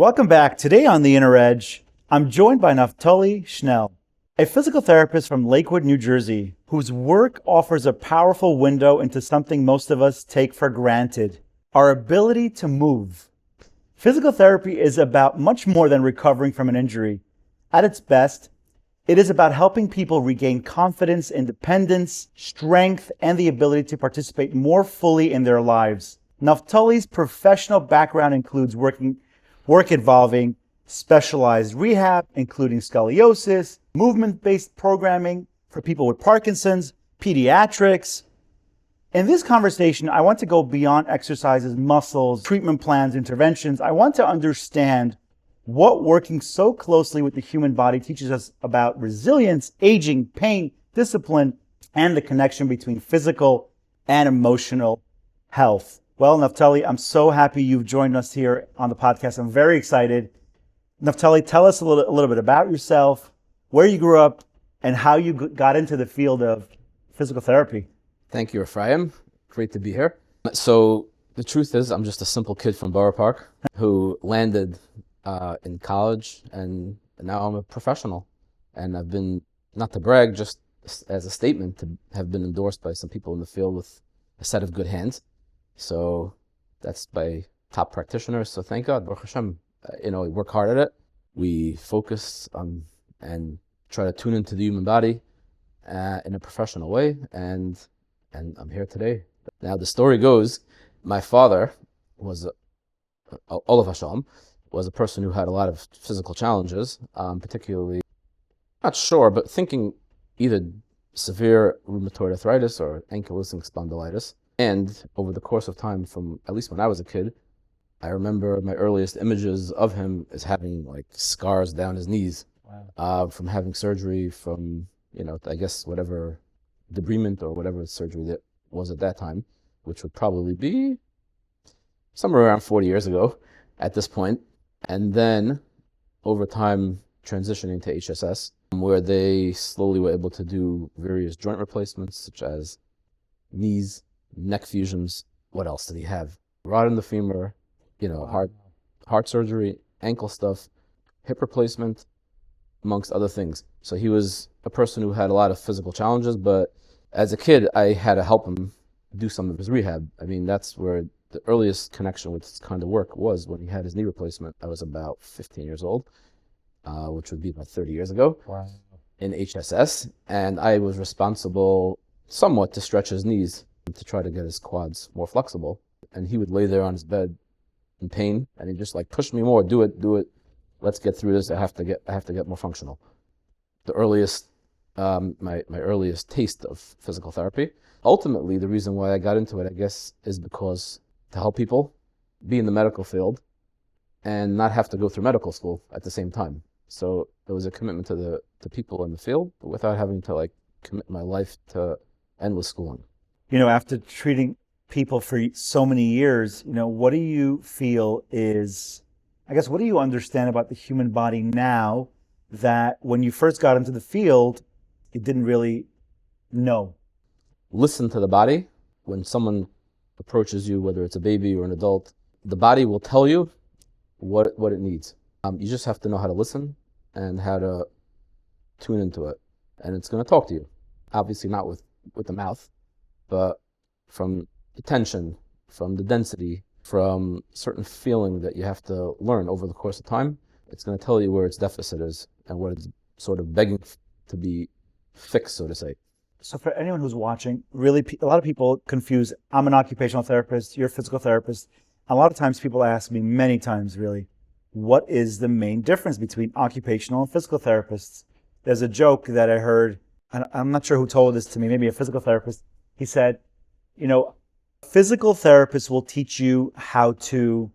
Welcome back. Today on The Inner Edge, I'm joined by Naftali Schnell, a physical therapist from Lakewood, New Jersey, whose work offers a powerful window into something most of us take for granted: our ability to move. Physical therapy is about much more than recovering from an injury. At its best, it is about helping people regain confidence, independence, strength, and the ability to participate more fully in their lives. Naftali's professional background includes work involving specialized rehab, including scoliosis, movement-based programming for people with Parkinson's, pediatrics. In this conversation, I want to go beyond exercises, muscles, treatment plans, interventions. I want to understand what working so closely with the human body teaches us about resilience, aging, pain, discipline, and the connection between physical and emotional health. Well, Naftali, I'm so happy you've joined us here on the podcast. I'm very excited. Naftali, tell us a little bit about yourself, where you grew up, and how you got into the field of physical therapy. Thank you, Efraim. Great to be here. So the truth is, I'm just a simple kid from Borough Park who landed in college, and now I'm a professional. And I've been, not to brag, just as a statement, to have been endorsed by some people in the field with a set of good hands. So that's by top practitioners. So thank God, Baruch Hashem, we work hard at it. We focus and try to tune into the human body in a professional way. And I'm here today. Now the story goes, my father was, Olav Hashem, was a person who had a lot of physical challenges, particularly, not sure, but thinking either severe rheumatoid arthritis or ankylosing spondylitis. And over the course of time, from at least when I was a kid, I remember my earliest images of him as having like scars down his knees. Wow. From having surgery, from, I guess whatever debridement or whatever surgery that was at that time, which would probably be somewhere around 40 years ago at this point. And then over time transitioning to HSS, where they slowly were able to do various joint replacements, such as knees, neck fusions. What else did he have? Rod in the femur, heart surgery, ankle stuff, hip replacement, amongst other things. So he was a person who had a lot of physical challenges, but as a kid, I had to help him do some of his rehab. I mean, that's where the earliest connection with this kind of work was when he had his knee replacement. I was about 15 years old, which would be about 30 years ago. Wow. In HSS. And I was responsible somewhat to stretch his knees to try to get his quads more flexible. And he would lay there on his bed in pain, and he'd just like push me more, do it. Let's get through this. I have to get more functional. The earliest, my earliest taste of physical therapy. Ultimately, the reason why I got into it, I guess, is because to help people be in the medical field and not have to go through medical school at the same time. So it was a commitment to people in the field, but without having to like commit my life to endless schooling. After treating people for so many years, what do you feel is, what do you understand about the human body now that when you first got into the field, you didn't really know? Listen to the body. When someone approaches you, whether it's a baby or an adult, the body will tell you what it needs. You just have to know how to listen and how to tune into it. And it's going to talk to you. Obviously not with the mouth, but from the tension, from the density, from certain feeling that you have to learn over the course of time. It's going to tell you where its deficit is and what it's sort of begging to be fixed, so to say. So for anyone who's watching, really, a lot of people confuse, I'm an occupational therapist, you're a physical therapist. A lot of times people ask me, many times really, what is the main difference between occupational and physical therapists? There's a joke that I heard, and I'm not sure who told this to me, maybe a physical therapist. He said, physical therapists will teach you how to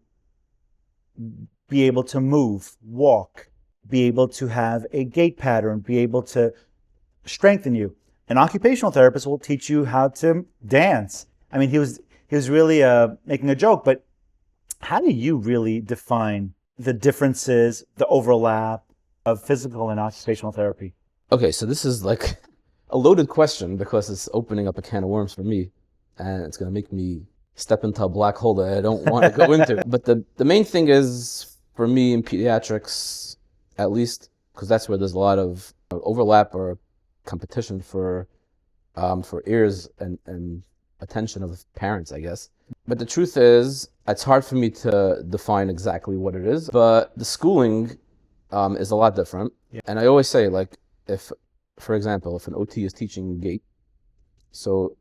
be able to move, walk, be able to have a gait pattern, be able to strengthen you. An occupational therapist will teach you how to dance. I mean, he was really making a joke, but how do you really define the differences, the overlap of physical and occupational therapy? Okay, so this is like a loaded question because it's opening up a can of worms for me, and it's going to make me step into a black hole that I don't want to go into. But the main thing is For me in pediatrics, at least, because that's where there's a lot of overlap or competition for ears and attention of parents, I guess. But the truth is, it's hard for me to define exactly what it is. But the schooling is a lot different. Yeah. And I always say, like, if, for example, if an OT is teaching gait, so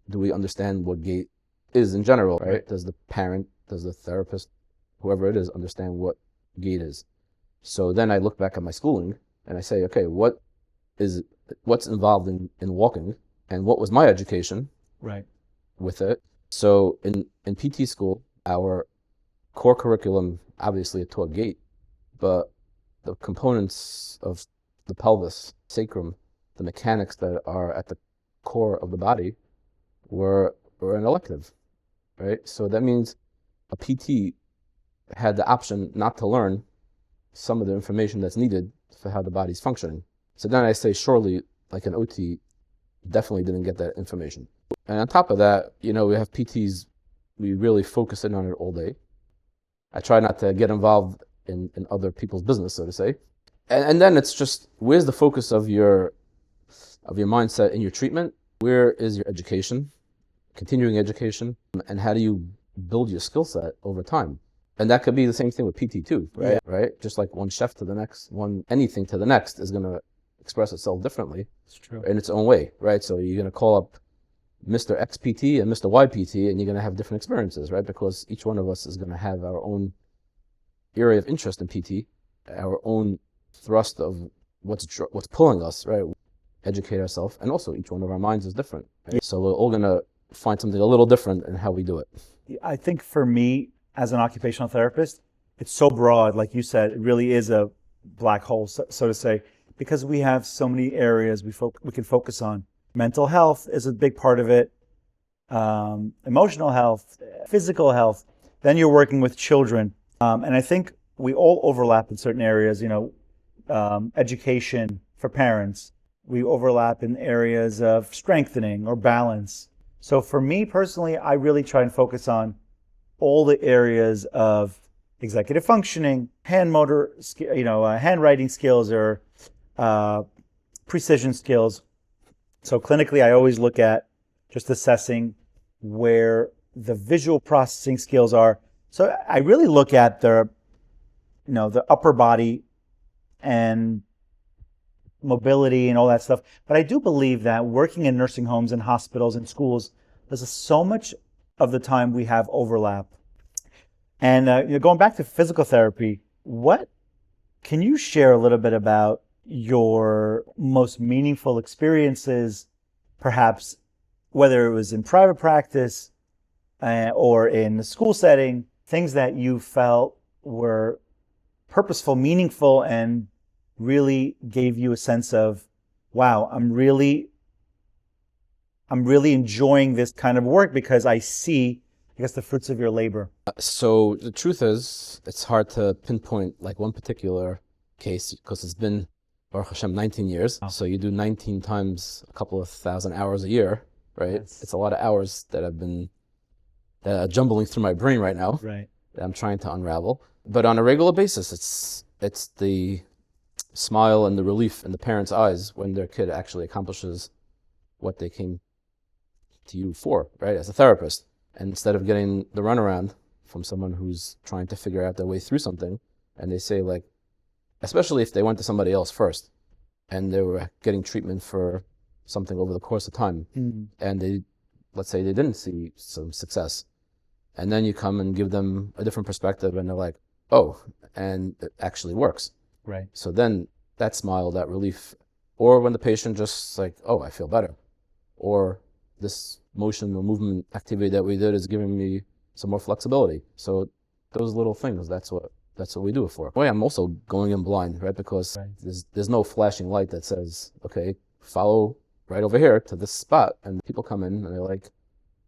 do we understand what gait is in general, right? Does the parent, does the therapist, whoever it is, understand what gait is? So then I look back at my schooling and I say, okay, what's involved in walking, and what was my education with it? So in PT school, our core curriculum, obviously it taught gait, but the components of the pelvis, sacrum, the mechanics that are at the core of the body were an elective, right? So that means a PT had the option not to learn some of the information that's needed for how the body's functioning. So then I say, surely, like an OT definitely didn't get that information. And on top of that, we have PTs, we really focus in on it all day. I try not to get involved in other people's business, so to say. And then it's just, where's the focus of your mindset in your treatment? Where is your education, continuing education, and how do you build your skill set over time? And that could be the same thing with PT too, right? Yeah. Right? Just like one chef to the next, anything to the next is going to express itself differently. It's true. In its own way, right? So you're going to call up Mr. XPT and Mr. YPT, and you're going to have different experiences, right? Because each one of us is going to have our own area of interest in PT, our own thrust of what's pulling us, right? Educate ourselves, and also each one of our minds is different. Right? Yeah. So we're all going to find something a little different in how we do it. I think for me, as an occupational therapist, it's so broad, like you said, it really is a black hole, so to say, because we have so many areas we can focus on. Mental health is a big part of it, emotional health, physical health. Then you're working with children. And I think we all overlap in certain areas, education for parents. We overlap in areas of strengthening or balance. So for me personally, I really try and focus on all the areas of executive functioning, hand motor, handwriting skills, or precision skills. So clinically, I always look at just assessing where the visual processing skills are. So I really look at the upper body and mobility and all that stuff. But I do believe that working in nursing homes and hospitals and schools, there's so much of the time we have overlap. And going back to physical therapy, what can you share a little bit about your most meaningful experiences, perhaps whether it was in private practice or in the school setting, things that you felt were purposeful, meaningful, and really gave you a sense of, wow, I'm really enjoying this kind of work because I see, I guess, the fruits of your labor. So the truth is, it's hard to pinpoint like one particular case because it's been, Baruch Hashem, 19 years. Oh. So you do 19 times a couple of thousand hours a year, right? Yes. It's a lot of hours that are jumbling through my brain right now. Right. That I'm trying to unravel. But on a regular basis, it's the smile and the relief in the parents' eyes when their kid actually accomplishes what they came to you for, right? As a therapist. And instead of getting the runaround from someone who's trying to figure out their way through something, and they say, like, especially if they went to somebody else first and they were getting treatment for something over the course of time, and let's say they didn't see some success, and then you come and give them a different perspective and they're like, oh, and it actually works. Right. So then that smile, that relief, or when the patient just like, oh, I feel better, or this motion or movement activity that we did is giving me some more flexibility. So those little things, that's what we do it for. Well, I'm also going in blind, right? Because there's no flashing light that says, okay, follow right over here to this spot. And people come in and they're like,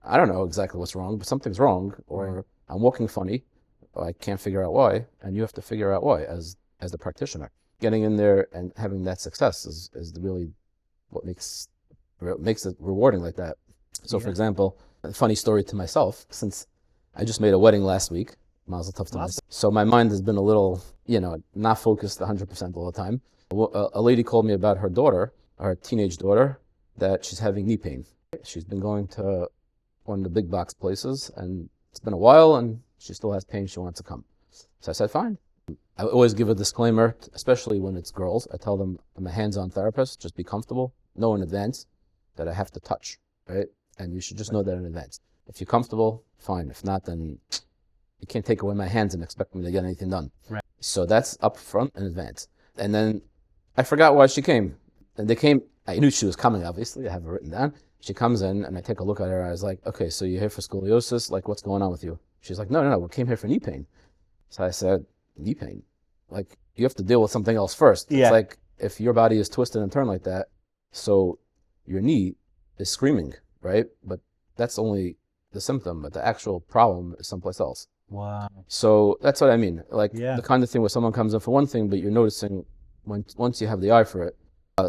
I don't know exactly what's wrong, but something's wrong, or I'm walking funny, or I can't figure out why. And you have to figure out why as the practitioner. Getting in there and having that success is really what makes it rewarding like that. So for example, a funny story to myself, since I just made a wedding last week, Mazel tov to myself. So my mind has been a little, not focused 100% all the time. A lady called me about her daughter, her teenage daughter, that she's having knee pain. She's been going to one of the big box places, and it's been a while, and she still has pain. She wants to come. So I said, fine. I always give a disclaimer, especially when it's girls. I tell them I'm a hands-on therapist. Just be comfortable. Know in advance that I have to touch, right? And you should just know that in advance. If you're comfortable, fine. If not, then you can't take away my hands and expect me to get anything done. Right. So that's up front in advance. And then I forgot why she came. And they came, I knew she was coming, obviously. I have it written down. She comes in, and I take a look at her. I was like, okay, so you're here for scoliosis? Like, what's going on with you? She's like, no, we came here for knee pain. So I said, knee pain? Like, you have to deal with something else first. Yeah. It's like, if your body is twisted and turned like that, so your knee is screaming, right? But that's only the symptom, but the actual problem is someplace else. Wow. So that's what I mean. Like, Yeah. the kind of thing where someone comes in for one thing, but you're noticing once you have the eye for it,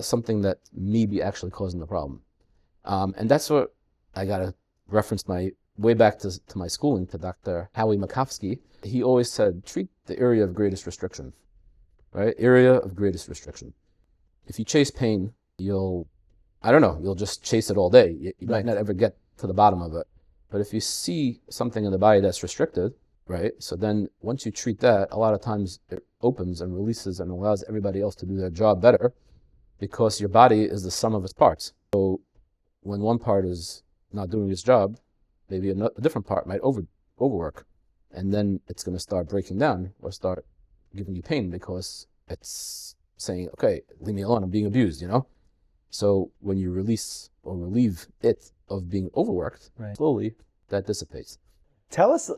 something that may be actually causing the problem. And that's what I got to reference my way back to my schooling, to Dr. Howie Makovsky. He always said, treat the area of greatest restriction, right? Area of greatest restriction. If you chase pain, you'll just chase it all day. You might not ever get to the bottom of it. But if you see something in the body that's restricted, right? So then once you treat that, a lot of times it opens and releases and allows everybody else to do their job better, because your body is the sum of its parts. So when one part is not doing its job, maybe a different part might overwork. And then it's going to start breaking down or start giving you pain, because it's saying, okay, leave me alone, I'm being abused, So when you release or relieve it of being overworked, right, slowly that dissipates. Tell us,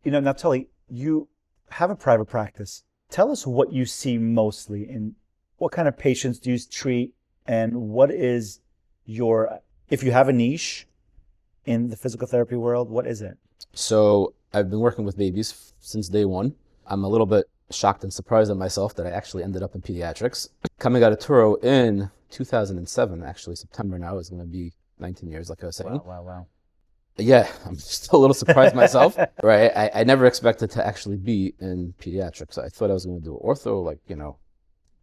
Naftali, you have a private practice. Tell us what you see mostly, and what kind of patients do you treat, and what is if you have a niche in the physical therapy world, what is it? So I've been working with babies since day one. I'm a little bit shocked and surprised at myself that I actually ended up in pediatrics. Coming out of Turo in 2007, actually, September now is going to be 19 years, like I was saying. Wow. Yeah, I'm still a little surprised myself, right? I never expected to actually be in pediatrics. I thought I was going to do ortho,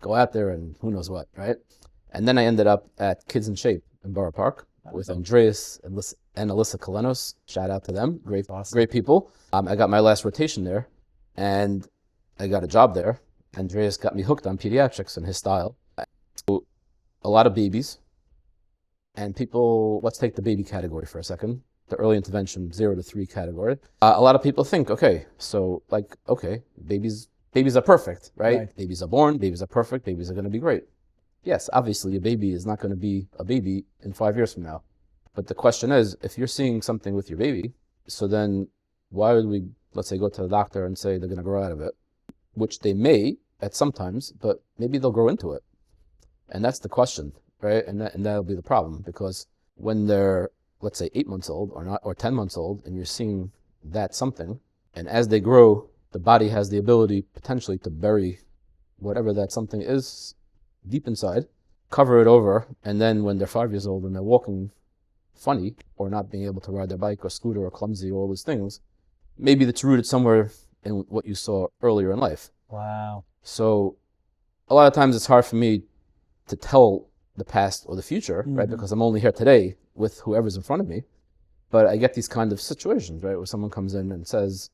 go out there and who knows what, right? And then I ended up at Kids in Shape in Borough Park with Andreas and Alyssa Kalenos. Shout out to them. Great people. I got my last rotation there, and I got a job there. Andreas got me hooked on pediatrics and his style. So a lot of babies, and people, let's take the baby category for a second, the early intervention 0 to 3 category. A lot of people think, babies are perfect, right? Babies are born, babies are perfect, babies are going to be great. Yes, obviously a baby is not going to be a baby in 5 years from now. But the question is, if you're seeing something with your baby, so then why would we, let's say, go to the doctor and say they're going to grow out of it? Which they may at some times, but maybe they'll grow into it. And that's the question, right? And that'll be the problem, because when they're, let's say, 8 months old or 10 months old, and you're seeing that something, and as they grow, the body has the ability potentially to bury whatever that something is deep inside, cover it over, and then when they're 5 years old and they're walking funny or not being able to ride their bike or scooter or clumsy or all these things, maybe it's rooted somewhere in what you saw earlier in life. Wow. So a lot of times it's hard for me to tell the past or the future, right? Because I'm only here today with whoever's in front of me. But I get these kind of situations, right, where someone comes in and says,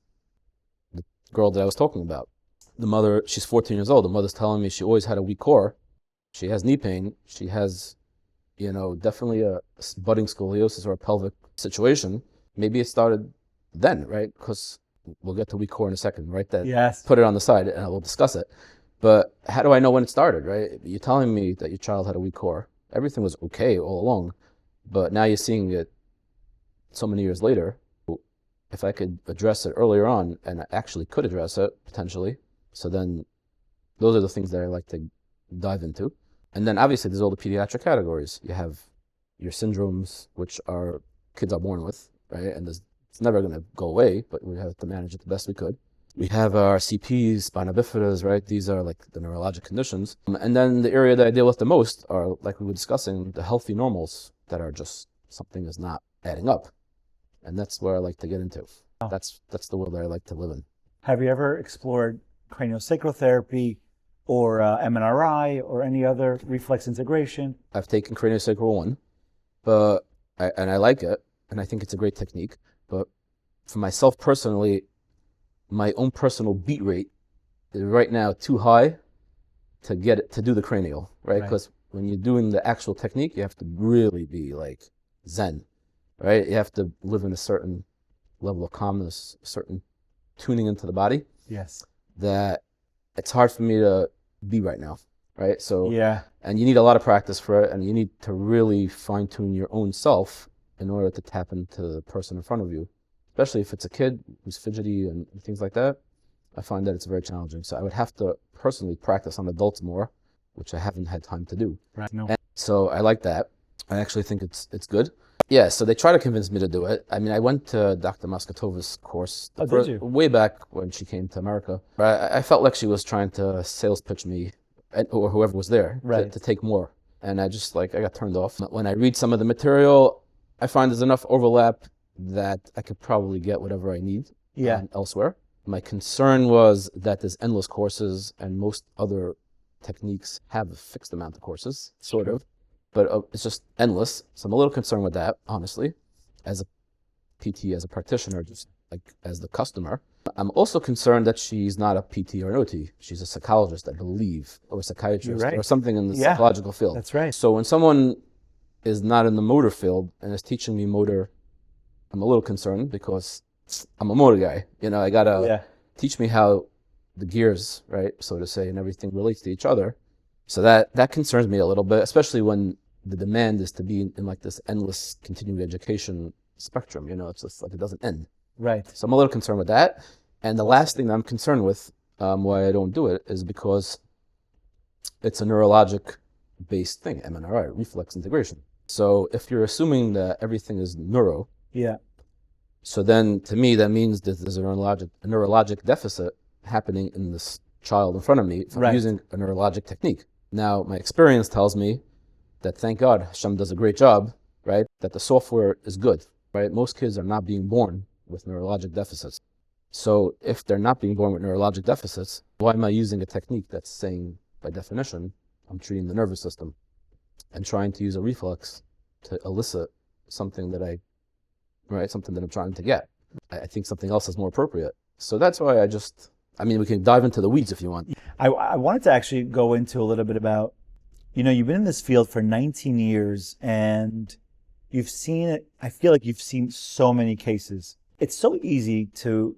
the girl that I was talking about, the mother, she's 14 years old. The mother's telling me she always had a weak core. She has knee pain. She has, definitely a budding scoliosis or a pelvic situation. Maybe it started then, right? Because we'll get to weak core in a second, right? Yes. Put it on the side and we'll discuss it. But how do I know when it started, right? You're telling me that your child had a weak core. Everything was okay all along, but now you're seeing it so many years later. If I could address it earlier on, and I actually could address it potentially, so then those are the things that I like to dive into. And then obviously there's all the pediatric categories. You have your syndromes, which are kids are born with, right? And it's never going to go away, but we have to manage it the best we could. We have our CPs, spina bifidas, right? These are like the neurologic conditions. And then the area that I deal with the most are, like we were discussing, the healthy normals that are just something is not adding up. And that's where I like to get into. That's the world that I like to live in. Have you ever explored craniosacral therapy or MNRI or any other reflex integration? I've taken craniosacral 1, but I like it, and I think it's a great technique. But for myself personally, my own personal beat rate is right now too high to get it to do the cranial, right? Right. Because when you're doing the actual technique, you have to really be like Zen, right? You have to live in a certain level of calmness, certain tuning into the body Yes. that it's hard for me to be right now, right? So, Yeah. and you need a lot of practice for it, and you need to really fine tune your own self in order to tap into the person in front of you, especially if it's a kid who's fidgety and things like that. I find that it's very challenging. So I would have to personally practice on adults more, which I haven't had time to do. Right. No. And so I like that. I actually think it's good. Yeah, so they try to convince me to do it. I mean, I went to Dr. Moskatova's course Did you? way back when she came to America. I felt like she was trying to sales pitch me, or whoever was there, Right. to take more. And I just I got turned off. When I read some of the material, I find there's enough overlap that I could probably get whatever I need Yeah. elsewhere. My concern was that there's endless courses, and most other techniques have a fixed amount of courses, sort of. But it's just endless. So I'm a little concerned with that, honestly, as a PT, as a practitioner, just like as the customer. I'm also concerned that she's not a PT or an OT. She's a psychologist, I believe, or a psychiatrist, Right. or something in the Yeah. psychological field. That's right. So when someone is not in the motor field and is teaching me motor, I'm a little concerned because I'm a motor guy. I gotta Yeah. teach me how the gears, right, so to say, and everything relates to each other. So that concerns me a little bit, especially when the demand is to be in like this endless continuing education spectrum. It's just like it doesn't end. Right. So I'm a little concerned with that. And the last thing that I'm concerned with, why I don't do it, is because it's a neurologic-based thing, MNRI, reflex integration. So if you're assuming that everything is neuro, Yeah. so then to me that means that there's a neurologic deficit happening in this child in front of me if I'm Right. using a neurologic technique. Now, my experience tells me that, thank God, Hashem does a great job, right? That the software is good, right? Most kids are not being born with neurologic deficits. So if they're not being born with neurologic deficits, why am I using a technique that's saying, by definition, I'm treating the nervous system and trying to use a reflex to elicit something that something that I'm trying to get? I think something else is more appropriate. So that's why we can dive into the weeds if you want. I wanted to actually go into a little bit about, you've been in this field for 19 years and you've seen it. I feel like you've seen so many cases. It's so easy to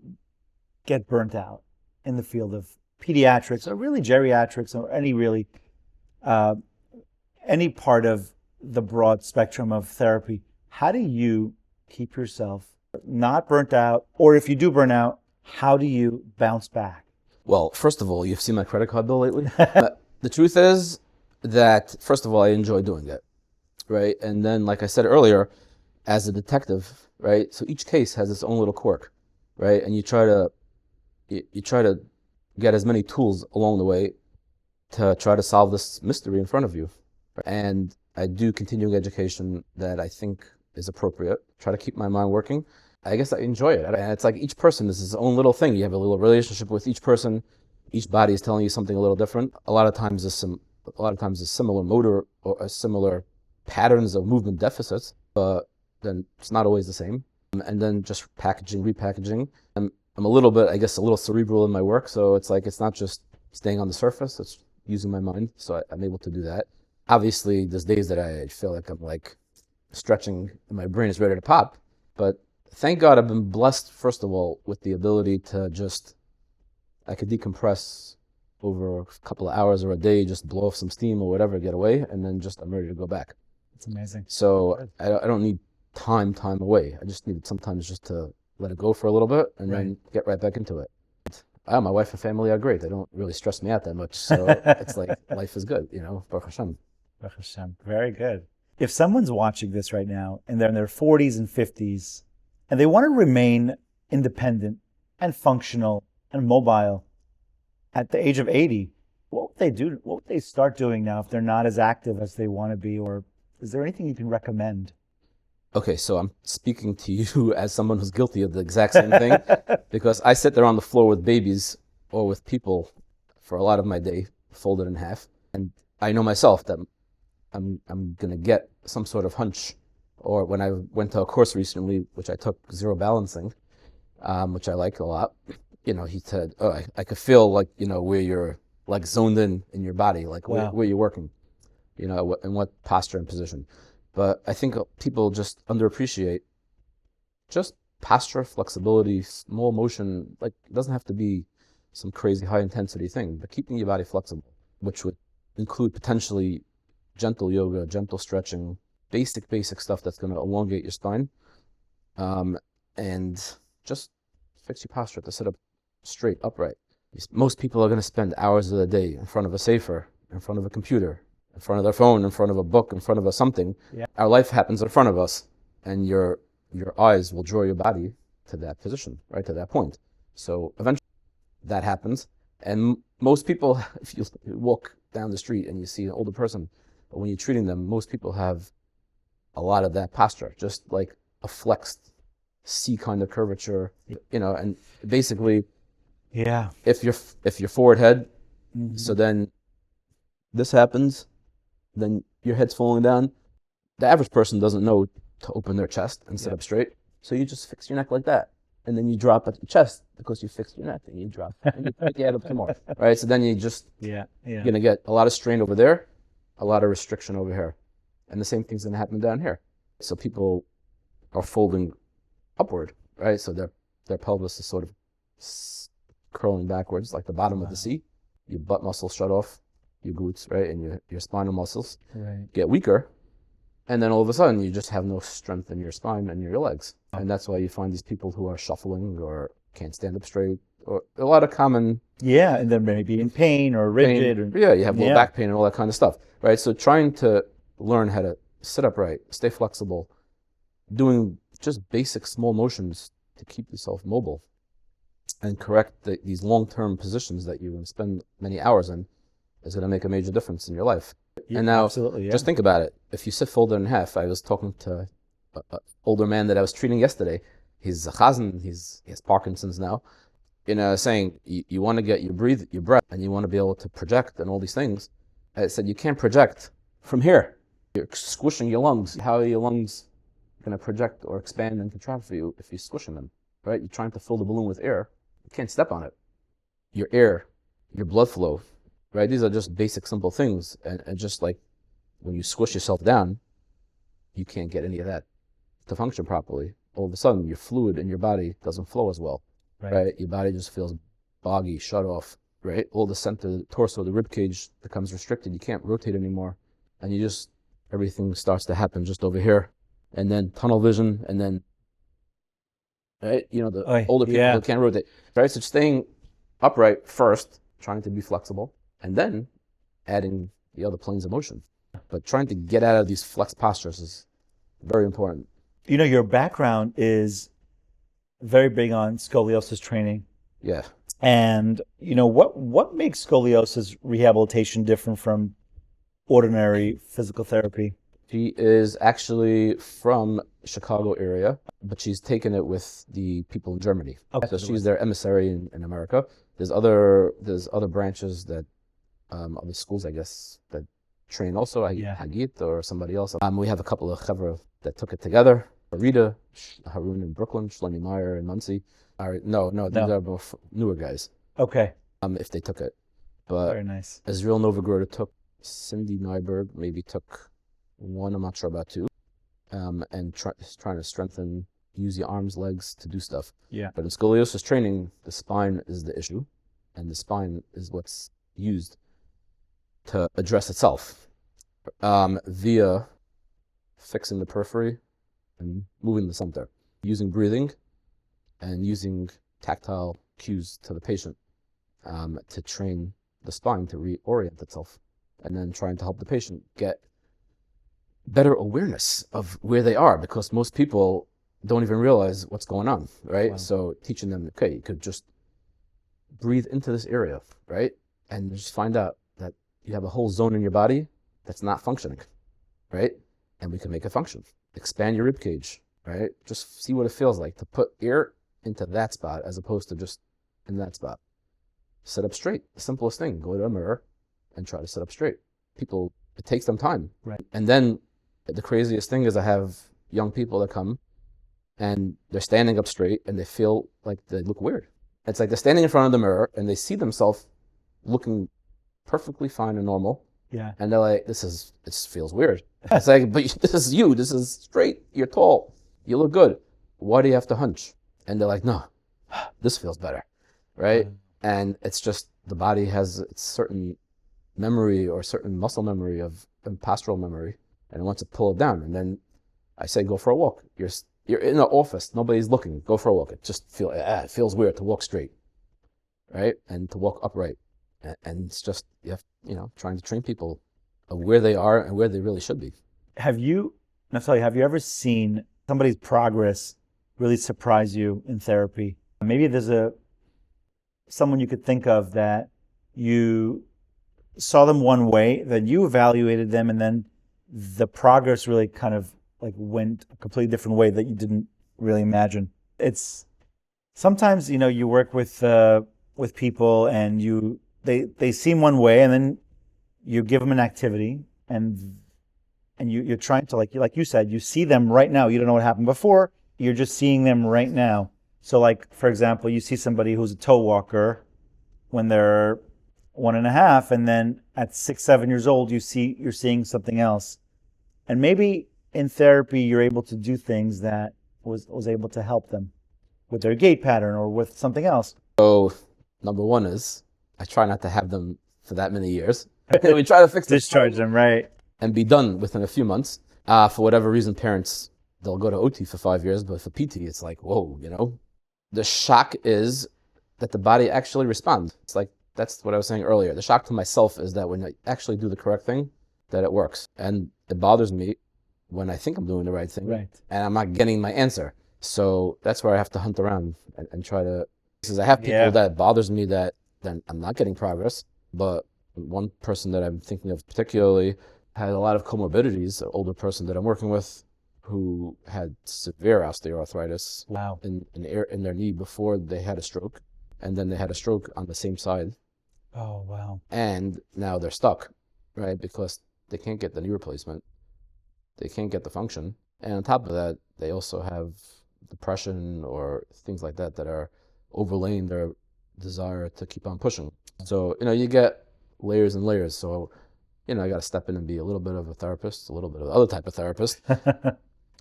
get burnt out in the field of pediatrics or really geriatrics or any part of the broad spectrum of therapy. How do you keep yourself not burnt out? Or if you do burn out, how do you bounce back? Well, first of all, you've seen my credit card bill lately. The truth is that, first of all, I enjoy doing it, right? And then, like I said earlier, as a detective, right? So each case has its own little quirk, right? And you try to get as many tools along the way to try to solve this mystery in front of you. And I do continuing education that I think is appropriate. Try to keep my mind working. I guess I enjoy it. And it's like each person is his own little thing. You have a little relationship with each person. Each body is telling you something a little different. A lot of times there's similar motor or similar patterns of movement deficits, but then it's not always the same. And then just repackaging. I'm a little bit, I guess, a little cerebral in my work. So it's like, it's not just staying on the surface, it's using my mind. So I'm able to do that. Obviously, there's days that I feel like I'm like stretching and my brain is ready to pop. But thank God I've been blessed, first of all, with the ability to I could decompress over a couple of hours or a day, just blow off some steam or whatever, get away, and then I'm ready to go back. It's amazing. So I don't need time away. I just need sometimes just to let it go for a little bit and then get right back into it. My wife and family are great. They don't really stress me out that much. So it's like life is good, Baruch Hashem. Baruch Hashem. Very good. If someone's watching this right now and they're in their 40s and 50s and they want to remain independent and functional and mobile at the age of 80, what would they do? What would they start doing now if they're not as active as they want to be? Or is there anything you can recommend? Okay, so I'm speaking to you as someone who's guilty of the exact same thing, because I sit there on the floor with babies or with people for a lot of my day, folded in half, and I know myself that I'm gonna get some sort of hunch. Or when I went to a course recently, which I took, zero balancing, which I like a lot. He said, "Oh, I could feel like where you're like zoned in your body, like Wow. where you're working, in what posture and position." But I think people just underappreciate just posture, flexibility, small motion. Like it doesn't have to be some crazy high intensity thing, but keeping your body flexible, which would include potentially gentle yoga, gentle stretching, basic stuff that's going to elongate your spine, and just fix your posture to sit up straight, upright. Most people are going to spend hours of the day in front of a safer, in front of a computer, in front of their phone, in front of a book, in front of a something. Yeah. Our life happens in front of us, and your eyes will draw your body to that position, right, to that point. So eventually that happens. And most people, if you walk down the street and you see an older person, but when you're treating them, most people have a lot of that posture, just like a flexed C kind of curvature, and basically, Yeah. if your forward head, Mhm. so then this happens, then your head's falling down. The average person doesn't know to open their chest and sit up straight, so you just fix your neck like that, and then you drop at your chest because you fixed your neck, and you drop, and you pick your head up some more, right? So then you're gonna get a lot of strain over there, a lot of restriction over here, and the same thing's gonna happen down here. So people are folding upward, right? So their pelvis is sort of curling backwards, like the bottom of the C. Your butt muscles shut off, your glutes, right, and your spinal muscles get weaker, and then all of a sudden you just have no strength in your spine and your legs, and that's why you find these people who are shuffling or can't stand up straight, or a lot of common Yeah, and then maybe in pain or rigid. pain. Or, Yeah, you have low back pain and all that kind of stuff, right? So trying to learn how to sit upright, stay flexible, doing just basic small motions to keep yourself mobile and correct these long-term positions that you spend many hours in is going to make a major difference in your life. Yeah, and now, absolutely, yeah. just think about it. If you sit folded in half, I was talking to an older man that I was treating yesterday. He's a chazan. He has Parkinson's now. Saying you want to get your breath, and you want to be able to project and all these things. I said you can't project from here. You're squishing your lungs. How are your lungs going to project or expand and contract for you if you're squishing them, right? You're trying to fill the balloon with air. You can't step on it. Your air, your blood flow, right? These are just basic, simple things. And just like when you squish yourself down, you can't get any of that to function properly. All of a sudden, your fluid in your body doesn't flow as well, right? Your body just feels boggy, shut off, right? All the center, the torso, the rib cage becomes restricted. You can't rotate anymore. And everything starts to happen just over here. And then tunnel vision, and then, right, the older people who can't rotate, right? So staying upright first, trying to be flexible, and then adding the other planes of motion. But trying to get out of these flex postures is very important. Your background is very big on scoliosis training. Yeah. And, what makes scoliosis rehabilitation different from ordinary physical therapy? She is actually from Chicago area, but she's taken it with the people in Germany. Okay. So she's their emissary in America. There's other branches that other schools, I guess, that train also. Hagit or somebody else. We have a couple of chevra that took it together. Rita, Harun in Brooklyn, Shlomi Meyer in Muncie. No, these are both newer guys. Okay. If they took it, but very nice. Israel Novigrod took. Cindy Nyberg maybe took one, I'm not sure about two, and trying to strengthen, use your arms, legs to do stuff. Yeah. But in scoliosis training, the spine is the issue, and the spine is what's used to address itself via fixing the periphery and moving the center, using breathing and using tactile cues to the patient to train the spine to reorient itself, and then trying to help the patient get better awareness of where they are, because most people don't even realize what's going on, right? Wow. So teaching them, okay, you could just breathe into this area, right? And just find out that you have a whole zone in your body that's not functioning, right? And we can make it function. expand your rib cage, right? Just see what it feels like to put air into that spot as opposed to just in that spot. Sit up straight. The simplest thing. Go to a mirror and try to sit up straight. People, it takes them time. Right. And then the craziest thing is I have young people that come and they're standing up straight and they feel like they look weird. It's like they're standing in front of the mirror and they see themselves looking perfectly fine and normal. Yeah. And they're like, this feels weird. It's like, but this is you. This is straight. You're tall. You look good. Why do you have to hunch? And they're like, no, this feels better, right? And it's just the body has its certain memory or certain muscle memory and postural memory, and it wants to pull it down. And then I say, go for a walk. You're in the office. Nobody's looking. Go for a walk. It just it feels weird to walk straight, right? And to walk upright. And it's just, trying to train people where they are and where they really should be. Naftali, have you ever seen somebody's progress really surprise you in therapy? Maybe there's someone you could think of that you saw them one way, then you evaluated them, and then the progress really kind of like went a completely different way that you didn't really imagine. It's sometimes, you work with people and they seem one way, and then you give them an activity and you're trying to, like you said, you see them right now. You don't know what happened before. You're just seeing them right now. So like, for example, you see somebody who's a toe walker when they're 1.5, and then at 6, 7 years old, you're seeing something else. And maybe in therapy, you're able to do things that was able to help them with their gait pattern or with something else. So number one is I try not to have them for that many years. We try to fix discharge them, right? And be done within a few months. For whatever reason, parents, they'll go to OT for 5 years, but for PT, it's like, whoa, The shock is that the body actually responds. It's like, that's what I was saying earlier. The shock to myself is that when I actually do the correct thing, that it works. And it bothers me when I think I'm doing the right thing, right, and I'm not getting my answer. So that's where I have to hunt around and try to, because I have people that bothers me that then I'm not getting progress. But one person that I'm thinking of particularly had a lot of comorbidities, an older person that I'm working with who had severe osteoarthritis in their knee before they had a stroke. And then they had a stroke on the same side. Oh, wow. And now they're stuck, right? Because they can't get the knee replacement. They can't get the function. And on top of that, they also have depression or things like that are overlaying their desire to keep on pushing. So, you get layers and layers. So, I got to step in and be a little bit of a therapist, a little bit of the other type of therapist,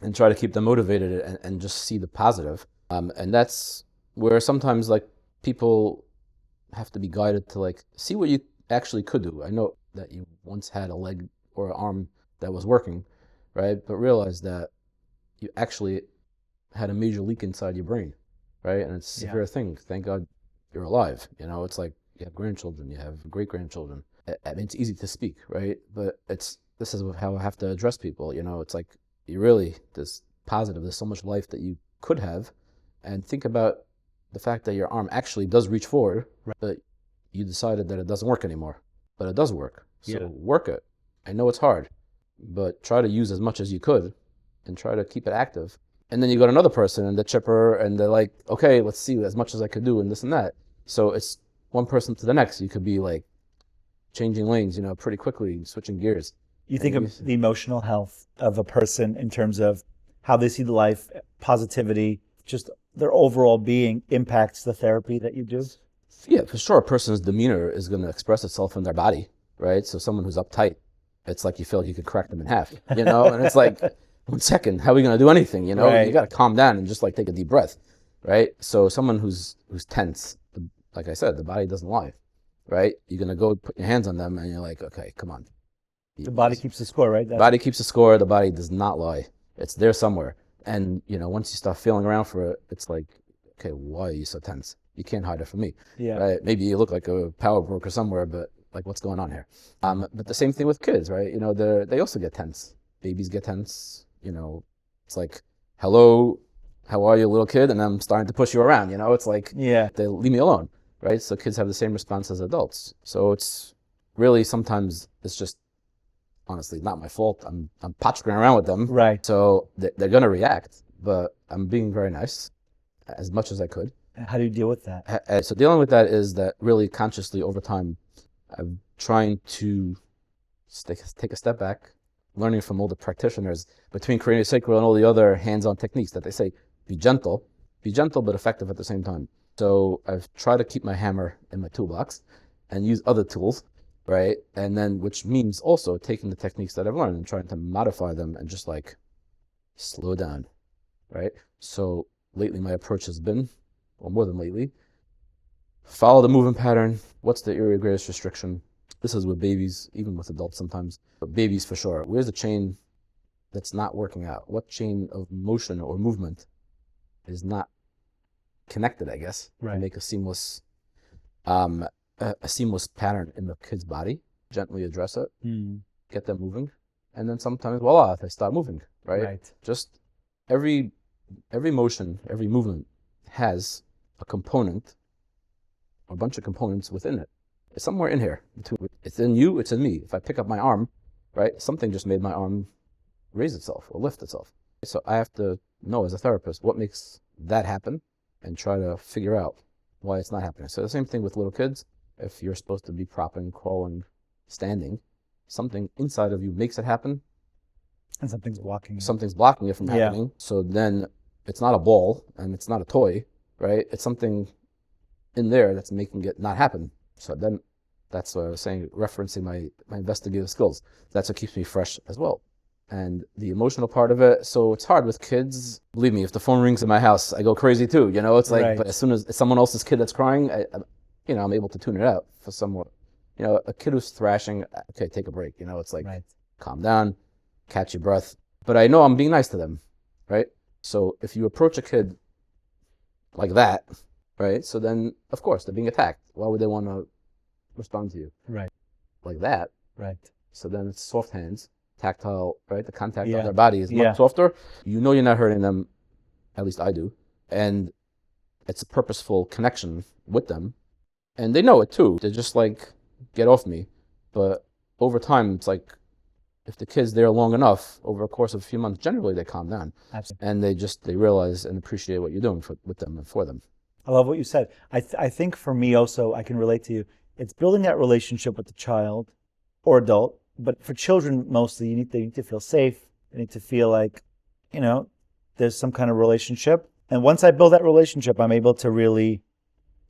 and try to keep them motivated and just see the positive. And that's where sometimes like people have to be guided to like see what you actually could do. I know that you once had a leg or an arm that was working, right? But realize that you actually had a major leak inside your brain, right? And it's a severe thing. Thank God you're alive. It's like you have grandchildren, you have great-grandchildren. I mean, it's easy to speak, right? But this is how I have to address people. It's like there's so much life that you could have, and think about the fact that your arm actually does reach forward, but you decided that it doesn't work anymore. But it does work. So work it. I know it's hard, but try to use as much as you could and try to keep it active. And then you got another person and they're chipper and they're like, okay, let's see as much as I could do and this and that. So it's one person to the next. You could be like changing lanes, pretty quickly, switching gears. You think of the emotional health of a person in terms of how they see the life, positivity, just their overall being impacts the therapy that you do? Yeah, for sure. A person's demeanor is going to express itself in their body, right? So someone who's uptight, it's like you feel like you could crack them in half, and it's like, 1 second, how are we going to do anything? Right. You got to calm down and just like take a deep breath, right? So someone who's tense, like I said, the body doesn't lie, right? You're going to go put your hands on them and you're like, okay, come on. The body keeps the score, right? The body keeps the score. The body does not lie. It's there somewhere. And, once you start feeling around for it, it's like, okay, why are you so tense? You can't hide it from me. Yeah. Right? Maybe you look like a power broker somewhere, but like, what's going on here? But the same thing with kids, right? They also get tense. Babies get tense. It's like, hello, how are you, little kid? And I'm starting to push you around. It's like, they leave me alone, right? So kids have the same response as adults. So it's really sometimes it's just honestly not my fault. I'm potchering around with them, Right. so they're gonna react. But I'm being very nice as much as I could. How do you deal with that? So dealing with that is that really consciously over time, I'm trying to take a step back, learning from older practitioners between craniosacral and all the other hands-on techniques that they say, be gentle but effective at the same time. So I've tried to keep my hammer in my toolbox and use other tools, right? And then, which means also taking the techniques that I've learned and trying to modify them and just like slow down, right? So lately my approach has been, or more than lately, follow the movement pattern. What's the area of greatest restriction? This is with babies, even with adults sometimes, but babies for sure. Where's the chain that's not working out? What chain of motion or movement is not connected, I guess, Right. to make a seamless pattern in the kid's body? Gently address it, get them moving, and then sometimes, voila, they start moving, right? Right. Just every motion, every movement has a component, a bunch of components within it. It's somewhere in here. It's in you, it's in me. If I pick up my arm, right, something just made my arm raise itself or lift itself. So I have to know as a therapist what makes that happen and try to figure out why it's not happening. So the same thing with little kids. If you're supposed to be propping, crawling, standing, something inside of you makes it happen. And something's blocking. Something's blocking it from happening. So then it's not a ball and it's not a toy, right? It's something in there that's making it not happen. So then that's what I was saying, referencing my investigative skills. That's what keeps me fresh as well. And the emotional part of it, so it's hard with kids. Believe me, if the phone rings in my house, I go crazy too, you know? It's like, Right. But as soon as it's someone else's kid that's crying, I'm able to tune it out for somewhat. A kid who's thrashing, okay, take a break, it's like, Right. calm down, catch your breath. But I know I'm being nice to them, right? So if you approach a kid like that, right? So then, of course, they're being attacked. Why would they want to respond to you? Right. Like that. Right. So then it's soft hands, tactile, right? The contact Yeah. of their body is Yeah. much softer. You know you're not hurting them, at least I do. And it's a purposeful connection with them. And they know it too. They're just like, get off me. But over time, it's like, if the kid's there long enough, over a course of a few months, generally they calm down. Absolutely. And they realize and appreciate what you're doing with them and for them. I love what you said. I think for me also, I can relate to you. It's building that relationship with the child or adult, but for children mostly, they need to feel safe. They need to feel like, there's some kind of relationship. And once I build that relationship, I'm able to really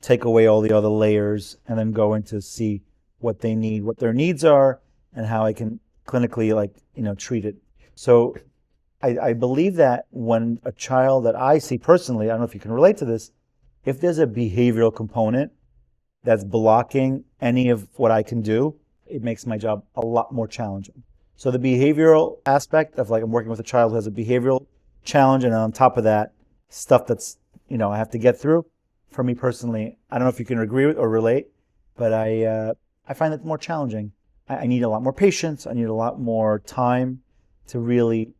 take away all the other layers and then go into see what they need, what their needs are, and how I can clinically treat it. So I believe that when a child that I see personally, I don't know if you can relate to this, if there's a behavioral component that's blocking any of what I can do, it makes my job a lot more challenging. So the behavioral aspect of I'm working with a child who has a behavioral challenge, and on top of that, stuff that's, I have to get through. For me personally, I don't know if you can agree with or relate, but I find it more challenging. I need a lot more patience. I need a lot more time to really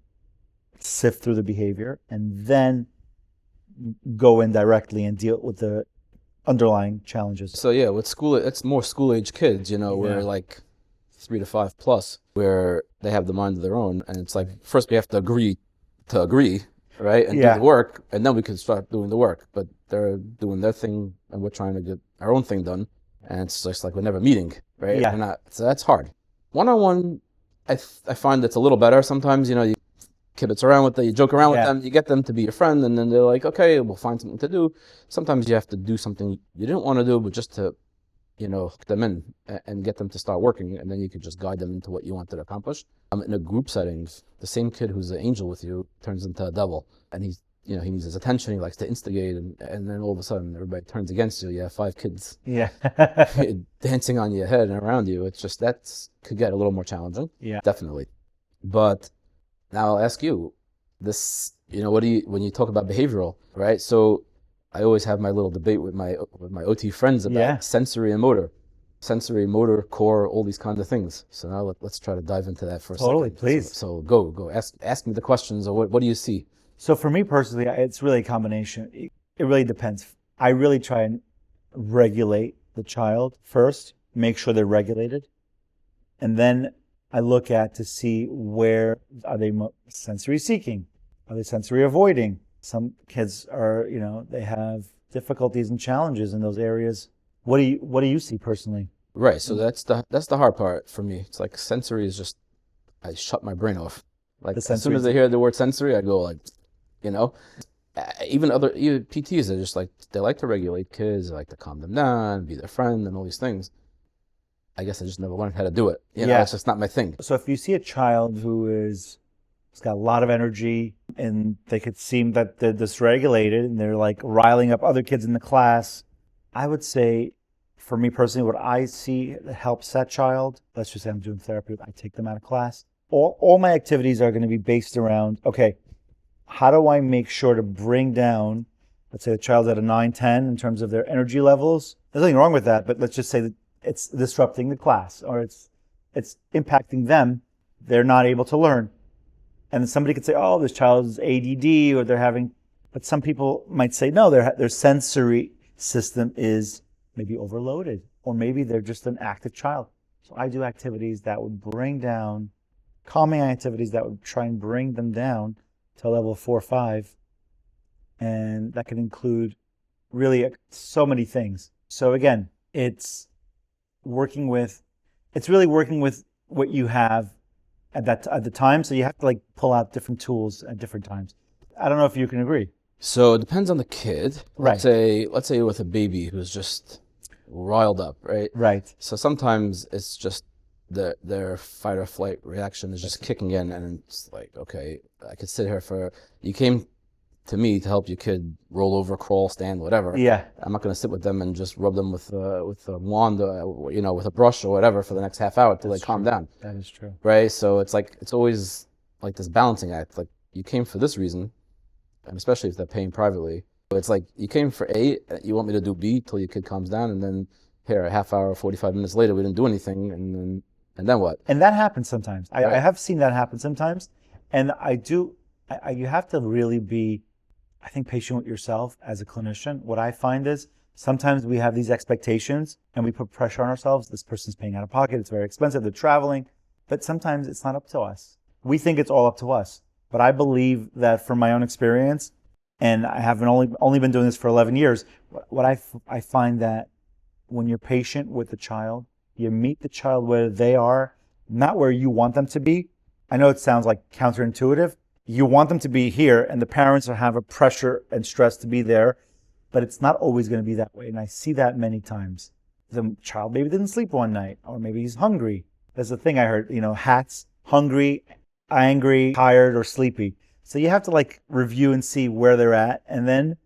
sift through the behavior and then go in directly and deal with the underlying challenges. So yeah, with school, it's more school-age kids, where like 3 to 5 plus, where they have the mind of their own, and it's like first we have to agree, right, and do the work, and then we can start doing the work. But they're doing their thing, and we're trying to get our own thing done, and it's just like we're never meeting, right? Yeah. So that's hard. One-on-one, I find it's a little better sometimes. You kibitz around with them, you joke around with them, you get them to be your friend, and then they're like, okay, we'll find something to do. Sometimes you have to do something you didn't want to do, but just to, hook them in and get them to start working, and then you can just guide them into what you want to accomplish. In a group setting, the same kid who's an angel with you turns into a devil, and he needs his attention, he likes to instigate, and then all of a sudden everybody turns against you. You have 5 kids dancing on your head and around you. It's just, could get a little more challenging. Yeah, definitely. But now I'll ask you this, when you talk about behavioral, right? So I always have my little debate with my OT friends about sensory and motor, core, all these kinds of things. So now let's try to dive into that for a second. Totally, please. So go ask me the questions, or what do you see? So for me personally, it's really a combination. It really depends. I really try and regulate the child first, make sure they're regulated, and then I look at to see where are they sensory seeking? Are they sensory avoiding? Some kids are, they have difficulties and challenges in those areas. What do you see personally? Right. So that's the hard part for me. It's like sensory is just I shut my brain off. Like as soon as I hear the word sensory, I go like, you know, even PTs, they're just like they like to regulate kids, they like to calm them down, be their friend, and all these things. I guess I just never learned how to do it. It's just not my thing. So if you see a child who's got a lot of energy and they could seem that they're dysregulated and they're like riling up other kids in the class, I would say, for me personally, what I see that helps that child, let's just say I'm doing therapy, I take them out of class. All my activities are going to be based around, okay, how do I make sure to bring down, let's say the child's at a 9, 10 in terms of their energy levels. There's nothing wrong with that, but let's just say that it's disrupting the class or it's impacting them. They're not able to learn. And somebody could say, oh, this child is ADD or they're having, but some people might say, no, their sensory system is maybe overloaded or maybe they're just an active child. So I do activities that would bring down, calming activities that would try and bring them down to level 4 or 5. And that could include really so many things. So again, it's really working with what you have at the time. So you have to like pull out different tools at different times. I don't know if you can agree. So it depends on the kid. Right. Let's say with a baby who's just riled up, right? Right. So sometimes it's just their fight or flight reaction is just kicking in, and it's like, okay, I could sit here you came to me to help your kid roll over, crawl, stand, whatever. Yeah. I'm not going to sit with them and just rub them with a wand, with a brush or whatever for the next half hour till they calm down. That is true. Right. So it's always like this balancing act. Like you came for this reason, and especially if they're paying privately. It's like you came for A, you want me to do B till your kid calms down, and then here a half hour, 45 minutes later, we didn't do anything, and then what? And that happens sometimes. Right. I have seen that happen sometimes, and you have to really be, I think, patient with yourself as a clinician. What I find is sometimes we have these expectations and we put pressure on ourselves. This person's paying out of pocket. It's very expensive. They're traveling. But sometimes it's not up to us. We think it's all up to us. But I believe that from my own experience, and I haven't only been doing this for 11 years, what I find that when you're patient with the child, you meet the child where they are, not where you want them to be. I know it sounds like counterintuitive. You want them to be here, and the parents have a pressure and stress to be there, but it's not always going to be that way. And I see that many times. The child maybe didn't sleep one night, or maybe he's hungry. That's the thing I heard, hats, hungry, angry, tired, or sleepy. So you have to like review and see where they're at, and then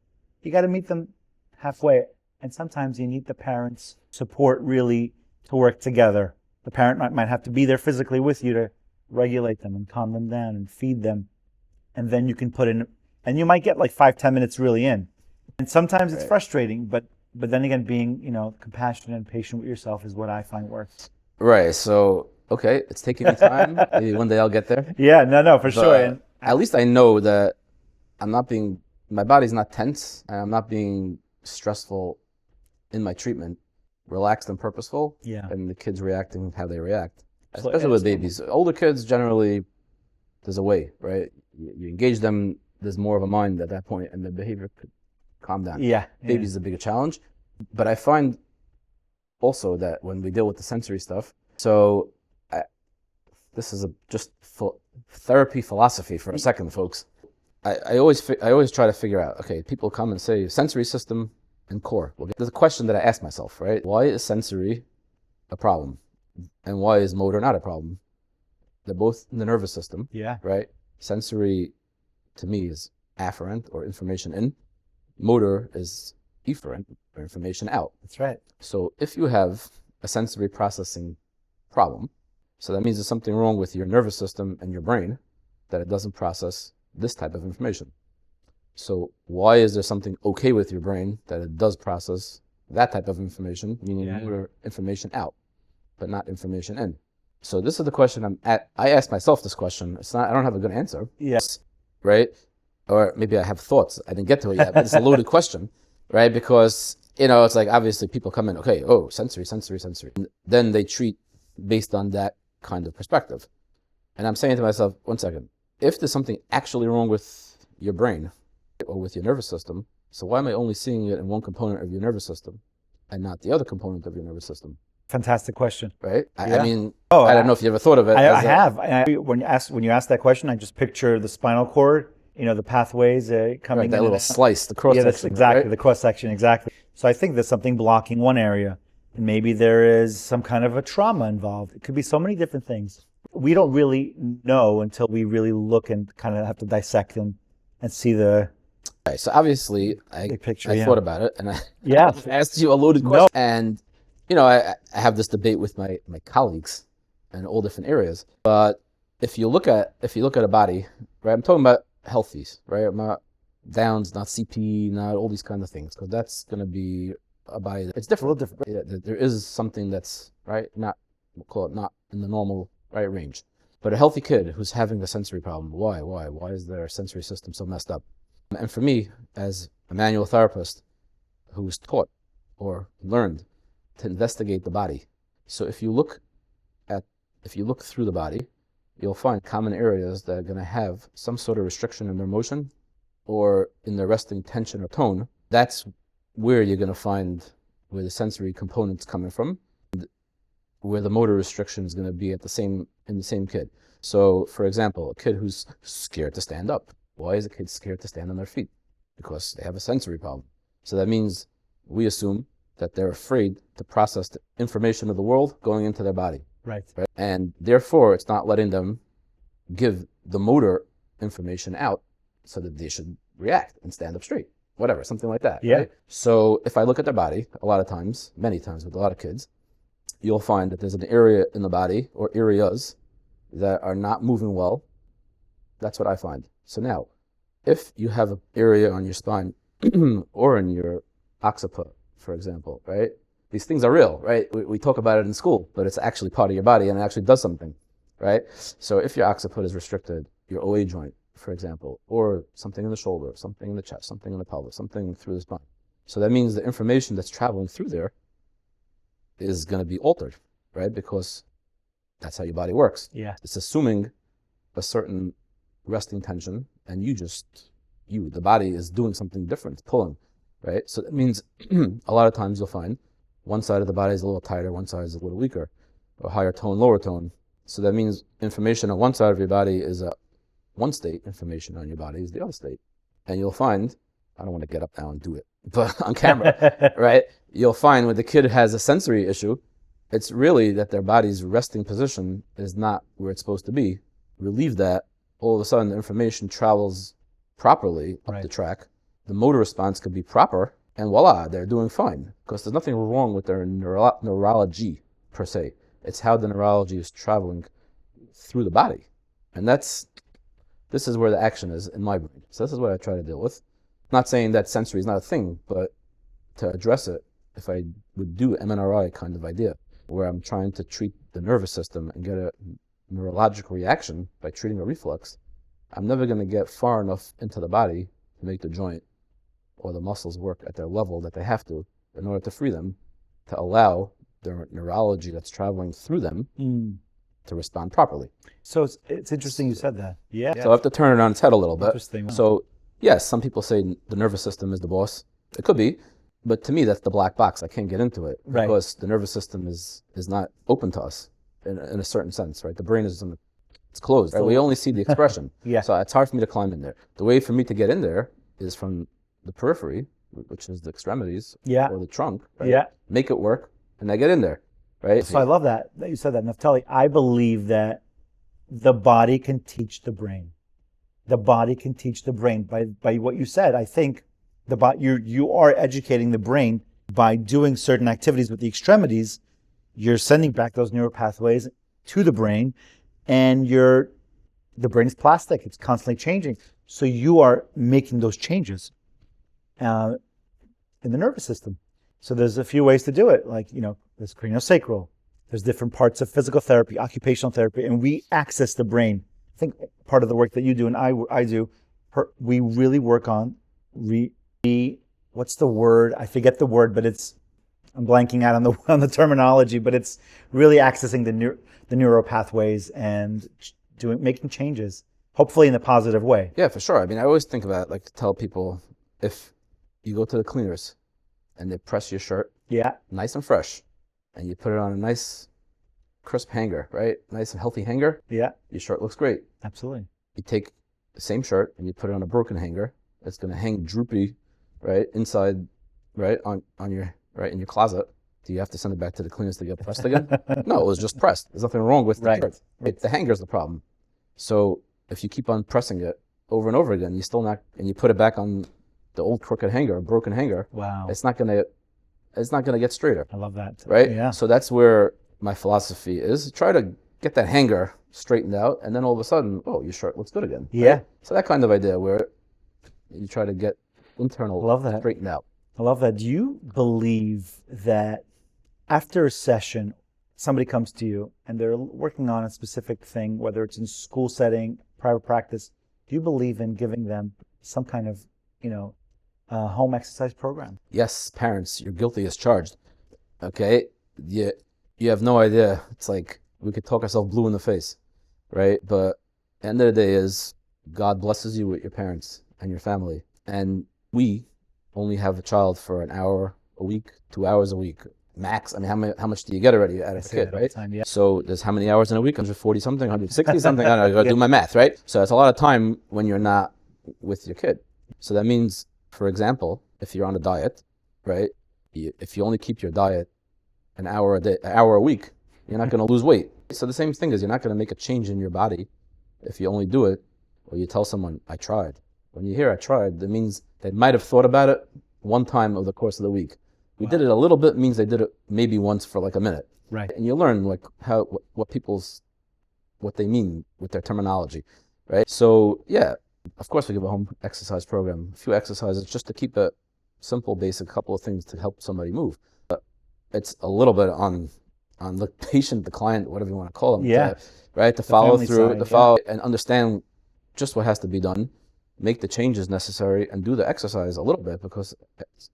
you got to meet them halfway. And sometimes you need the parents' support really to work together. The parent might have to be there physically with you to regulate them and calm them down and feed them. And then you can put in, and you might get like 5-10 minutes really in. And sometimes it's frustrating, but then again, being, compassionate and patient with yourself is what I find works. Right. So, okay, it's taking me time. Maybe one day I'll get there. Yeah, no, for sure. And at least I know that my body's not tense, and I'm not being stressful in my treatment, relaxed and purposeful. Yeah. And the kids reacting how they react. Especially with babies. Older kids, generally, there's a way, right? You engage them, there's more of a mind at that point, and the behavior could calm down. Yeah. Babies is a bigger challenge. But I find also that when we deal with the sensory stuff, so this is just therapy philosophy for a second, folks. I always try to figure out, okay, people come and say sensory system and core. Well, there's a question that I ask myself, right? Why is sensory a problem? And why is motor not a problem? They're both in the nervous system. Yeah. Right? Sensory, to me, is afferent, or information in. Motor is efferent, or information out. That's right. So if you have a sensory processing problem, so that means there's something wrong with your nervous system and your brain, that it doesn't process this type of information. So why is there something okay with your brain that it does process that type of information, meaning motor information out, but not information in? So this is the question I ask myself this question. I don't have a good answer. Yes. Right? Or maybe I have thoughts. I didn't get to it yet, but it's a loaded question, right? Because, it's like obviously people come in, okay, sensory. And then they treat based on that kind of perspective. And I'm saying to myself, one second, if there's something actually wrong with your brain or with your nervous system, so why am I only seeing it in one component of your nervous system and not the other component of your nervous system? Fantastic question. Right? Yeah. I mean, I don't know if you ever thought of it. I have. When you ask that question, I just picture the spinal cord, the pathways coming in. That little slice, the cross section. Yeah, that's exactly, right? the cross section, exactly. So I think there's something blocking one area, and maybe there is some kind of a trauma involved. It could be so many different things. We don't really know until we really look and kind of have to dissect and see the Right, so obviously, big picture. I thought about it, and I asked you a loaded question. No. And I have this debate with my colleagues in all different areas. But if you look at a body, right? I'm talking about healthies, right? I'm not Downs, not CP, not all these kind of things, because that's going to be a body. It's different. A little different. Yeah, there is something that's right, we'll call it not in the normal right range. But a healthy kid who's having a sensory problem, why is their sensory system so messed up? And for me, as a manual therapist who was taught or learned to investigate the body, so if you look through the body, you'll find common areas that are going to have some sort of restriction in their motion or in their resting tension or tone. That's where you're going to find where the sensory component's coming from, where the motor restriction is going to be in the same kid. So, for example, a kid who's scared to stand up. Why is a kid scared to stand on their feet? Because they have a sensory problem. So that means we assume that they're afraid to process the information of the world going into their body. Right. And therefore, it's not letting them give the motor information out so that they should react and stand up straight. Whatever, something like that. Yeah. Right? So if I look at their body, many times with a lot of kids, you'll find that there's an area in the body or areas that are not moving well. That's what I find. So now, if you have an area on your spine or in your occiput, for example, right? These things are real, right? We talk about it in school, but it's actually part of your body and it actually does something, right? So if your occiput is restricted, your OA joint, for example, or something in the shoulder, something in the chest, something in the pelvis, something through the spine. So that means the information that's traveling through there is going to be altered, right? Because that's how your body works. Yeah. It's assuming a certain resting tension, and the body is doing something different, it's pulling, right? So that means a lot of times you'll find one side of the body is a little tighter, one side is a little weaker, or higher tone, lower tone. So that means information on one side of your body is one state, information on your body is the other state. And you'll find, I don't want to get up now and do it, but on camera, right? You'll find when the kid has a sensory issue, it's really that their body's resting position is not where it's supposed to be. Relieve that, all of a sudden the information travels properly up the track. The motor response could be proper, and voila, they're doing fine. Because there's nothing wrong with their neurology per se. It's how the neurology is traveling through the body. And this is where the action is in my brain. So this is what I try to deal with. Not saying that sensory is not a thing, but to address it, if I would do MNRI kind of idea, where I'm trying to treat the nervous system and get a neurological reaction by treating a reflux, I'm never going to get far enough into the body to make the joint or the muscles work at their level that they have to in order to free them, to allow their neurology that's traveling through them to respond properly. So it's interesting you said that. Yeah. So I have to turn it on its head a little bit. Interesting. So yes, some people say the nervous system is the boss. It could be, but to me that's the black box. I can't get into it because the nervous system is not open to us in a certain sense, right? The brain is it's closed. Right? We only see the expression. So it's hard for me to climb in there. The way for me to get in there is from the periphery, which is the extremities or the trunk. Right? Make it work, and I get in there. Right? So I love that you said that, Naftali. I believe that the body can teach the brain. The body can teach the brain by what you said. I think you are educating the brain by doing certain activities with the extremities. You're sending back those neural pathways to the brain, and the brain is plastic. It's constantly changing. So you are making those changes in the nervous system. So there's a few ways to do it. Like, there's craniosacral. There's different parts of physical therapy, occupational therapy, and we access the brain. I think part of the work that you do and I do, we really work on what's the word? I forget the word, but it's I'm blanking out on the terminology, but it's really accessing the neural pathways and making changes, hopefully in a positive way. Yeah, for sure. I mean, I always think about it, like to tell people, if you go to the cleaners and they press your shirt Yeah, nice and fresh, and you put it on a nice crisp hanger, right? Nice and healthy hanger, yeah, your shirt looks great. absolutely. You take the same shirt and you put it on a broken hanger, it's going to hang droopy, right, inside, right, on your, right, in your closet. Do you have to send it back to the cleaners to get pressed again? No, it was just pressed. There's nothing wrong with the Right. shirt. Right? The hanger's the problem. So if you keep on pressing it over and over again, you still not, and you put it back on the old crooked hanger, broken hanger, Wow. it's not gonna get straighter. I love that. Right? Yeah. So that's where my philosophy is. Try to get that hanger straightened out, and then all of a sudden, oh, your shirt looks good again. Yeah. Right? So that kind of idea where you try to get internal Love that. straightened out. I love that. Do you believe that after a session, somebody comes to you and they're working on a specific thing, whether it's in school setting, private practice, do you believe in giving them some kind of, home exercise program? Yes, parents, you're guilty as charged. Okay? You have no idea. It's like we could talk ourselves blue in the face, right? But the end of the day is God blesses you with your parents and your family. And we only have a child for an hour a week, 2 hours a week, max. I mean, how much do you get already out of a kid, right? Time, yeah. So there's how many hours in a week? 140 something, 160 something? I don't know, I gotta do my math, right? So that's a lot of time when you're not with your kid. So that means, for example, if you're on a diet, right? If you only keep your diet an hour a day, an hour a week, you're not going to lose weight. So the same thing is, you're not going to make a change in your body if you only do it, or you tell someone, I tried. When you hear I tried, that means they might have thought about it one time over the course of the week. We did it a little bit means they did it maybe once for like a minute. Right. And you learn like what they mean with their terminology, right? So yeah, of course we give a home exercise program, a few exercises just to keep it simple, basic, couple of things to help somebody move. But it's a little bit on the patient, the client, whatever you want to call them, Yeah. right? To follow family through, side, to follow and understand just what has to be done, make the changes necessary, and do the exercise a little bit, because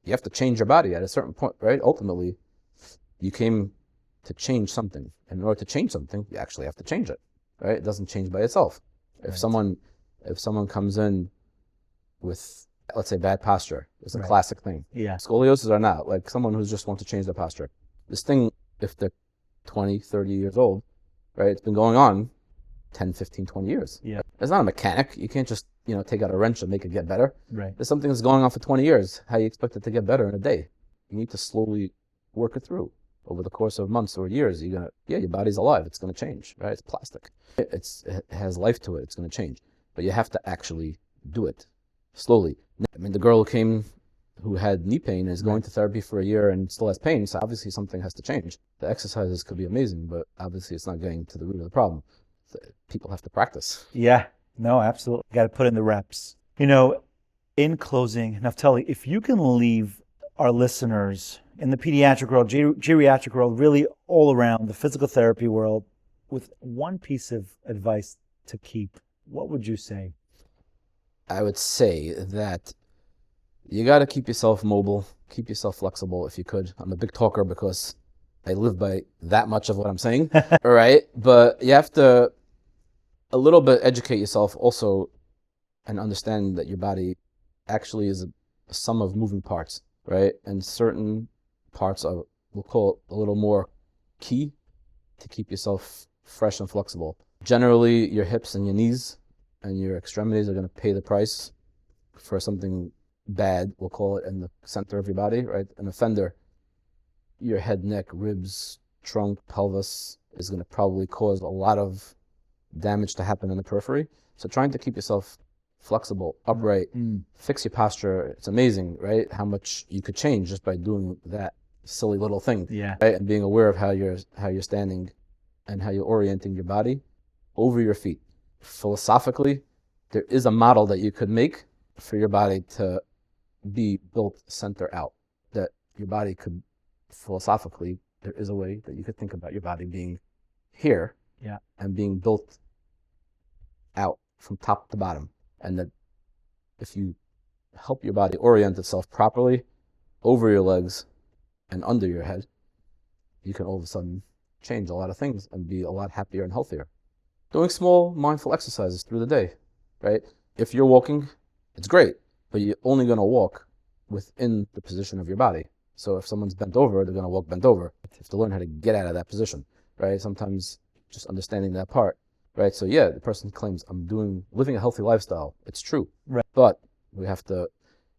you have to change your body at a certain point, right? Ultimately, you came to change something. And in order to change something, you actually have to change it, right? It doesn't change by itself. If someone comes in with, let's say, bad posture, it's a classic thing. Yeah. Scoliosis or not, like someone who's just wants to change their posture. This thing, if they're 20, 30 years old, right, it's been going on 10, 15, 20 years. Yeah. It's not a mechanic. You can't just, take out a wrench and make it get better. Right. There's something that's going on for 20 years. How you expect it to get better in a day? You need to slowly work it through over the course of months or years. Your body's alive. It's going to change, right? It's plastic. It has life to it. It's going to change. But you have to actually do it slowly. I mean, the girl who had knee pain is going to therapy for a year and still has pain, so obviously something has to change. The exercises could be amazing, but obviously it's not getting to the root of the problem. People have to practice. Yeah. No, absolutely. Got to put in the reps. In closing, Naftali, if you can leave our listeners in the pediatric world, geriatric world, really all around the physical therapy world, with one piece of advice to keep, what would you say? I would say that you got to keep yourself mobile, keep yourself flexible if you could. I'm a big talker because I live by that much of what I'm saying, all right? But you have to a little bit educate yourself also and understand that your body actually is a sum of moving parts, right? And certain parts are, we'll call it a little more key to keep yourself fresh and flexible. Generally, your hips and your knees and your extremities are going to pay the price for something bad, we'll call it, in the center of your body, right? An offender, your head, neck, ribs, trunk, pelvis is going to probably cause a lot of damage to happen in the periphery. So trying to keep yourself flexible, upright, fix your posture. It's amazing, right? How much you could change just by doing that silly little thing. Yeah. Right? And being aware of how you're standing and how you're orienting your body over your feet. Philosophically, there is a model that you could make for your body to be built center out. That your body could, philosophically, there is a way that you could think about your body being here, and being built out from top to bottom. And that if you help your body orient itself properly over your legs and under your head, you can all of a sudden change a lot of things and be a lot happier and healthier. Doing small mindful exercises through the day, right? If you're walking, it's great, but you're only going to walk within the position of your body. So if someone's bent over, they're going to walk bent over. You have to learn how to get out of that position, right? Sometimes just understanding that part, right? So yeah, the person claims living a healthy lifestyle. It's true, Right. but we have to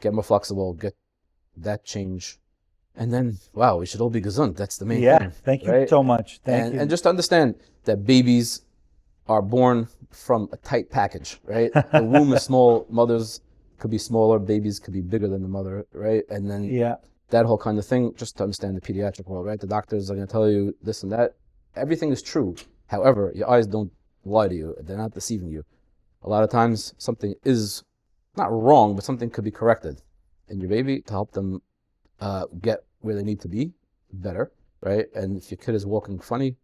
get more flexible, get that change. And then, wow, we should all be gesund. That's the main thing. Thank you right? so much. Thank you. And just understand that babies are born from a tight package, right? The womb is small. Mothers could be smaller. Babies could be bigger than the mother, right? And then that whole kind of thing, just to understand the pediatric world, right? The doctors are going to tell you this and that. Everything is true. However, your eyes don't lie to you. They're not deceiving you. A lot of times something is not wrong, but something could be corrected in your baby to help them get where they need to be better, right? And if your kid is walking funny,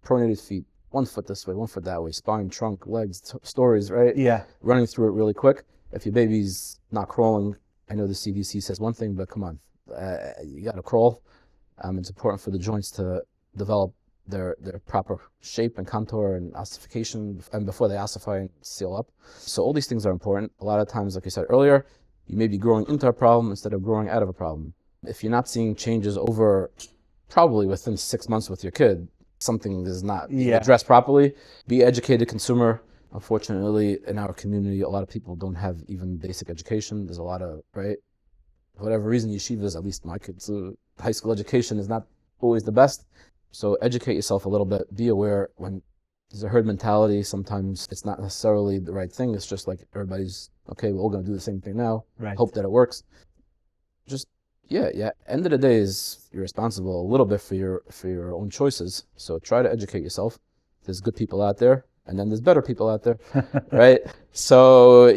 pronated feet, 1 foot this way, 1 foot that way, spine, trunk, legs, stories, right? Yeah. Running through it really quick. If your baby's not crawling, I know the CDC says one thing, but come on, you got to crawl. It's important for the joints to develop their proper shape and contour and ossification, and before they ossify and seal up. So all these things are important. A lot of times, like I said earlier, you may be growing into a problem instead of growing out of a problem. If you're not seeing changes over probably within 6 months with your kid, something is not addressed properly. Be an educated consumer. Unfortunately, in our community, a lot of people don't have even basic education. There's a lot of, right? For whatever reason, yeshivas, at least my kids' high school education is not always the best. So educate yourself a little bit. Be aware when there's a herd mentality. Sometimes it's not necessarily the right thing. It's just like everybody's, okay, we're all going to do the same thing now. Right. Hope that it works. Just, end of the day is you're responsible a little bit for your own choices. So try to educate yourself. There's good people out there, and then there's better people out there, right? So,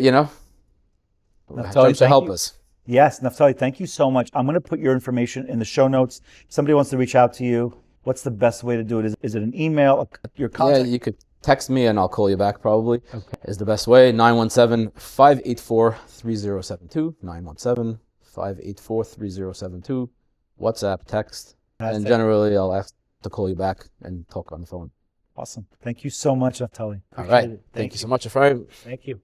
Naftali, to help us. Yes, Naftali, thank you so much. I'm going to put your information in the show notes. If somebody wants to reach out to you, what's the best way to do it? Is it an email, your contact? Yeah, you could text me and I'll call you back probably. Okay. Is the best way. 917-584-3072. 917-584-3072. WhatsApp, text. And generally I'll ask to call you back and talk on the phone. Awesome. Thank you so much, Naftali. All right. Thank you so much, Efraim. Thank you.